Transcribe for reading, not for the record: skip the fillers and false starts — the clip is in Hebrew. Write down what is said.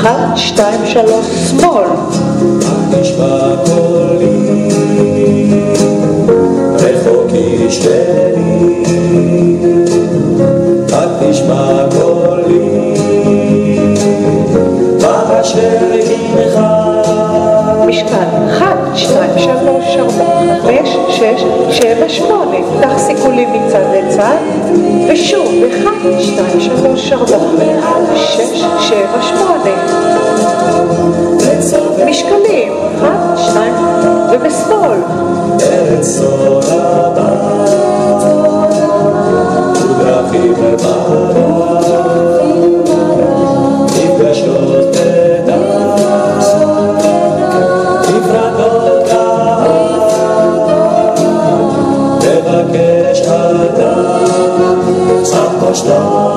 1, 2, 3, שמאל. נשמע קולי, רחוק ישתני, רק נשמע קולי, באשר ימך. משקל 1, 2, 3, 4, 5, 6, 7, 8. תחזיקו לי מצד לצד, ושוב 1, 2, 3, 4, 5, 6, 7, 8. משקלים 1, 2 ובשמאל. ארץ סורבה ודרכים למעלה, נפגשות תדע, נפרדות לאט, תבקש אדם, אך פושטות